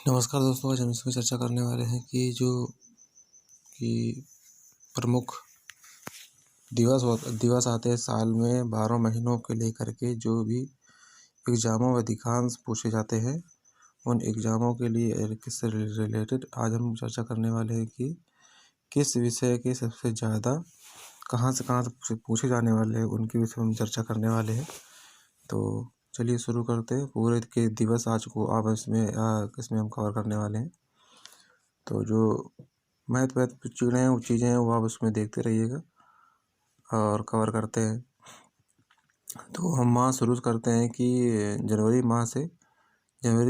नमस्कार दोस्तों, आज हम इसमें चर्चा करने वाले हैं कि कि प्रमुख दिवस आते हैं साल में 12 महीनों के लेकर के जो भी एग्ज़ामों में अधिकांश पूछे जाते हैं, उन एग्ज़ामों के लिए किससे रिलेटेड आज हम चर्चा करने वाले हैं कि किस विषय के सबसे ज़्यादा कहाँ से पूछे जाने वाले हैं, उनके विषय में हम चर्चा करने वाले हैं। तो चलिए शुरू करते हैं। पूरे के दिवस आज को आप इसमें हम कवर करने वाले हैं। तो जो महत्व चीज़ें हैं वो आप उसमें देखते रहिएगा और कवर करते हैं। तो हम माह शुरू करते हैं कि जनवरी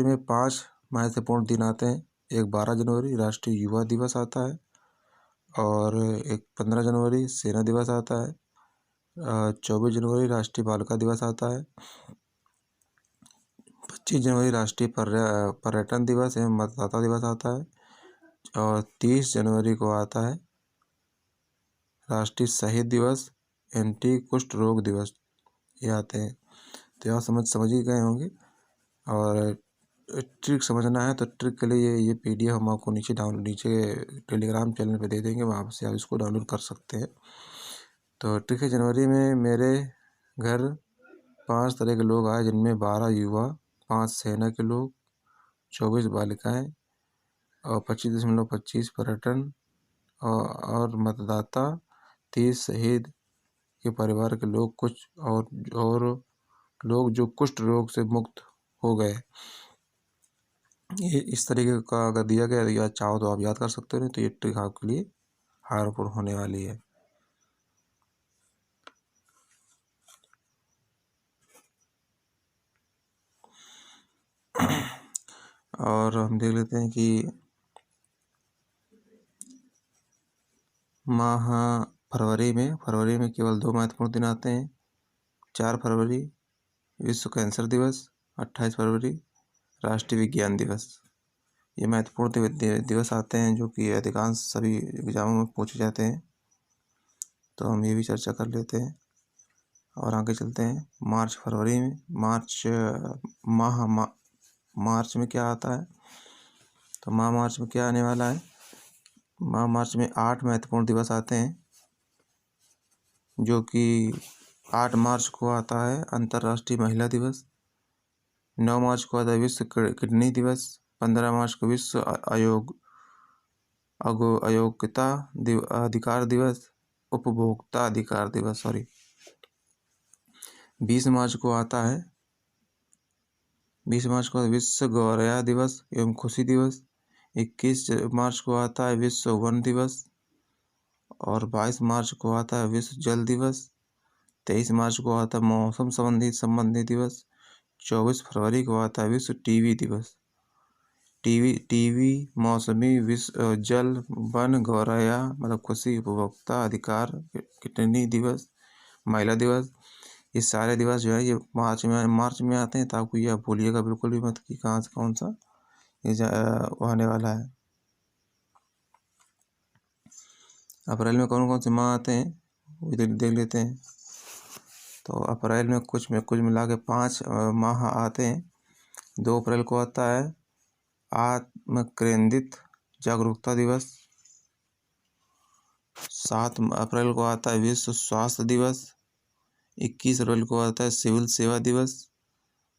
में 5 महत्वपूर्ण दिन आते हैं। एक 12 जनवरी राष्ट्रीय युवा दिवस आता है और एक 15 जनवरी सेना दिवस आता है। 24 जनवरी राष्ट्रीय बालिका दिवस आता है। 25 जनवरी राष्ट्रीय पर्यटन दिवस एवं मतदाता दिवस आता है और 30 जनवरी को आता है राष्ट्रीय शहीद दिवस, एंटी कुष्ठ रोग दिवस, ये आते हैं। तो यहाँ समझ ही गए होंगे। और ट्रिक समझना है तो ट्रिक के लिए ये PDF हम आपको नीचे टेलीग्राम चैनल पे दे देंगे, वहाँ से आप इसको डाउनलोड कर सकते हैं। तो ट्रिक है, जनवरी में मेरे घर 5 तरह के लोग आए, जिनमें 12 युवा, 5 सेना के लोग, 24 बालिकाएँ और 25.25 पर्यटन और मतदाता, 30 शहीद के परिवार के लोग, कुछ और लोग जो कुष्ठ रोग से मुक्त हो गए। ये इस तरीके का अगर दिया गया या चाहो तो आप याद कर सकते हो, नहीं तो ये ट्रिक आपके लिए हार्मफुल होने वाली है। और हम देख लेते हैं कि फरवरी में केवल 2 महत्वपूर्ण दिन आते हैं। 4 फरवरी विश्व कैंसर दिवस, 28 फरवरी राष्ट्रीय विज्ञान दिवस। ये महत्वपूर्ण दिवस आते हैं जो कि अधिकांश सभी एग्जामों में पूछे जाते हैं। तो हम ये भी चर्चा कर लेते हैं और आगे चलते हैं। फरवरी में मार्च में क्या आता है, तो मार्च में क्या आने वाला है। मार्च में 8 महत्वपूर्ण दिवस आते हैं, जो कि 8 मार्च को आता है अंतर्राष्ट्रीय महिला दिवस, 9 मार्च को आता है विश्व किडनी दिवस, 15 मार्च को विश्व अयोग्यता अधिकार दिवस, उपभोक्ता अधिकार दिवस 20 मार्च को आता है विश्व गौरैया दिवस एवं खुशी दिवस। 21 मार्च को आता है विश्व वन दिवस और 22 मार्च को आता है विश्व जल दिवस। 23 मार्च को आता है मौसम संबंधी दिवस। 24 फरवरी को आता है विश्व टीबी दिवस। टीबी, मौसमी, विश्व जल, वन, गौरैया मतलब खुशी, उपभोक्ता अधिकार, किडनी दिवस, महिला दिवस, ये सारे दिवस जो है ये मार्च में आते हैं। तो आपको यह भूलिएगा बिल्कुल भी मत कि कहाँ से कौन सा आने वाला है। अप्रैल में कौन कौन से माह आते हैं वो देख लेते हैं। तो अप्रैल में कुछ मिला के 5 माह आते हैं। 2 अप्रैल को आता है आत्म केंद्रित जागरूकता दिवस। 7 अप्रैल को आता है विश्व स्वास्थ्य दिवस। 21 अप्रैल को आता है सिविल सेवा दिवस।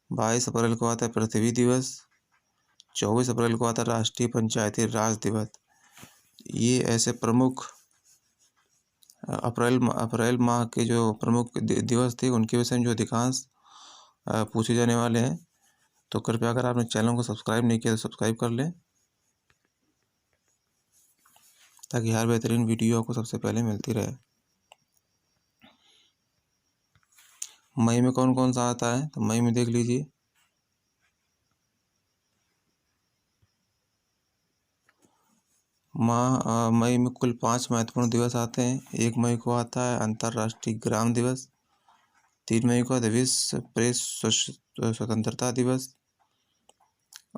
22 अप्रैल को आता है पृथ्वी दिवस। 24 अप्रैल को आता है राष्ट्रीय पंचायती राज दिवस। ये ऐसे प्रमुख अप्रैल माह के जो प्रमुख दिवस थे, उनके विषय में जो अधिकांश पूछे जाने वाले हैं। तो कृपया अगर आपने चैनल को सब्सक्राइब नहीं किया तो सब्सक्राइब कर लें, ताकि हर बेहतरीन वीडियो आपको सबसे पहले मिलती रहे। मई में कौन कौन सा आता है, तो मई में देख लीजिए। मई में कुल 5 महत्वपूर्ण दिवस आते हैं। 1 मई को आता है अंतर्राष्ट्रीय ग्राम दिवस। 3 मई को आता है विश्व प्रेस स्वतंत्रता दिवस।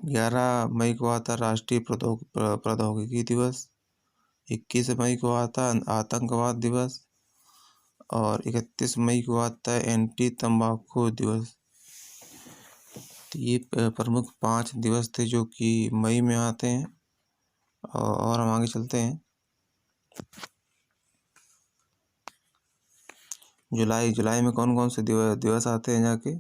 11 मई को आता है राष्ट्रीय प्रौद्योगिकी दिवस। 21 मई को आता है आतंकवाद दिवस और 31 मई को आता है एंटी तंबाकू दिवस। तो ये प्रमुख 5 दिवस थे जो कि मई में आते हैं। और हम आगे चलते हैं। जुलाई में कौन कौन से दिवस आते हैं जाके?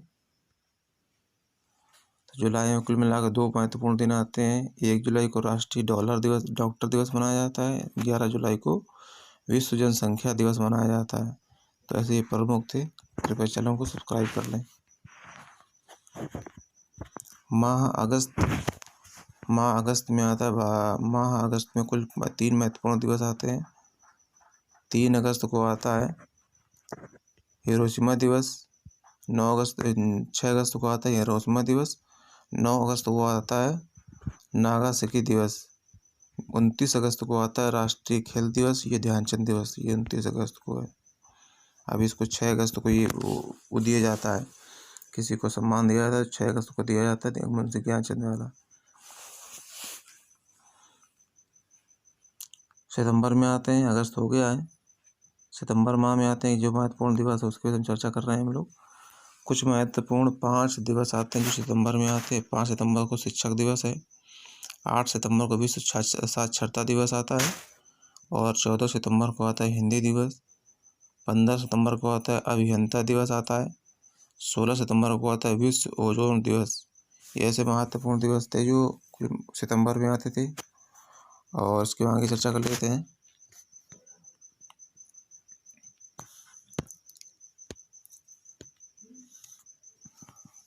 तो जुलाई में कुल मिलाकर 2 महत्वपूर्ण दिन आते हैं। 1 जुलाई को राष्ट्रीय डॉक्टर दिवस मनाया जाता है। 11 जुलाई को विश्व जनसंख्या दिवस मनाया जाता है। तो ऐसे ये प्रमुख थे। कृपया चैनल को सब्सक्राइब कर लें। माह अगस्त में आता है। माह अगस्त में कुल 3 महत्वपूर्ण दिवस आते हैं। 3 अगस्त को आता है हिरोशिमा दिवस। 6 अगस्त को आता है हिरोशिमा दिवस। 9 अगस्त को आता है नागासाकी दिवस। 29 अगस्त को आता है राष्ट्रीय खेल दिवस। ये ध्यानचंद दिवस, ये 29 अगस्त को है। अब इसको 6 अगस्त को ये वो दिया जाता है, किसी को सम्मान दिया जाता है। 6 अगस्त को दिया जाता है मुंशी ध्यानचंद वाला। सितंबर में आते हैं। अगस्त हो गया है, सितंबर माह में आते हैं जो महत्वपूर्ण दिवस है उसके बारे में चर्चा कर रहे हैं हम लोग। कुछ महत्वपूर्ण 5 दिवस आते हैं जो सितंबर में आते हैं। 5 सितंबर को शिक्षक दिवस है। 8 सितंबर को विश्व साक्षरता दिवस आता है। और 14 सितंबर को आता है हिंदी दिवस। 15 सितंबर को आता है अभियंता दिवस आता है। 16 सितंबर को आता है विश्व ओजोन दिवस। ये ऐसे महत्वपूर्ण दिवस थे जो सितंबर में आते थे। और इसके आगे चर्चा कर लेते हैं।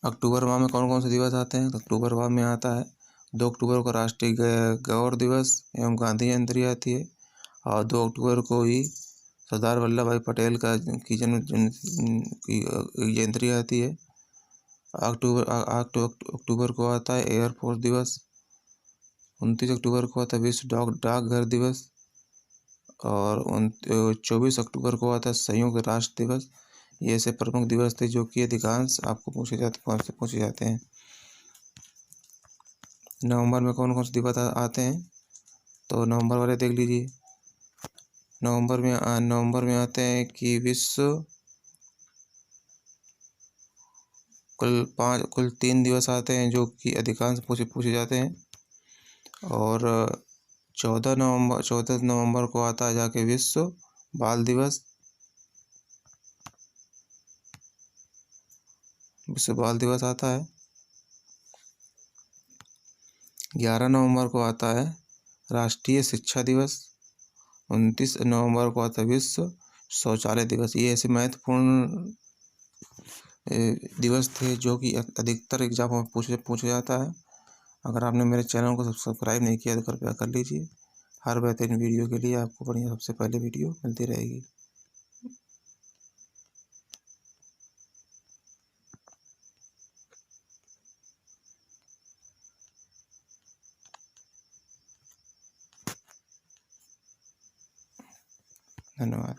अक्टूबर माह में कौन कौन से दिवस आते हैं? तो अक्टूबर माह में आता है 2 अक्टूबर को राष्ट्रीय गौर दिवस एवं गांधी जयंती आती है। और 2 अक्टूबर को ही सरदार वल्लभ भाई पटेल की जयंती आती है। अक्टूबर को आता है एयरफोर्स दिवस। 29 अक्टूबर को आता है विश्व डाकघर दिवस। और 24 अक्टूबर को आता है संयुक्त राष्ट्र दिवस। ये ऐसे प्रमुख दिवस थे जो कि अधिकांश आपको पूछे जाते हैं। नवंबर में कौन कौन से दिवस आते हैं? तो नवंबर वाले देख लीजिए। नवंबर में आते हैं कि विश्व कुल 3 दिवस आते हैं जो कि अधिकांश पूछे जाते हैं। और 14 नवंबर को आता है जाके विश्व बाल दिवस। विश्व बाल दिवस आता है। 11 नवंबर को आता है राष्ट्रीय शिक्षा दिवस। 29 नवंबर को आता है विश्व शौचालय दिवस। ये ऐसे महत्वपूर्ण दिवस थे जो कि अधिकतर एग्जाम में पूछा जाता है। अगर आपने मेरे चैनल को सब्सक्राइब नहीं किया तो कृपया कर लीजिए। हर बेहतरीन वीडियो के लिए आपको बढ़िया सबसे पहले वीडियो मिलती रहेगी। धन्यवाद।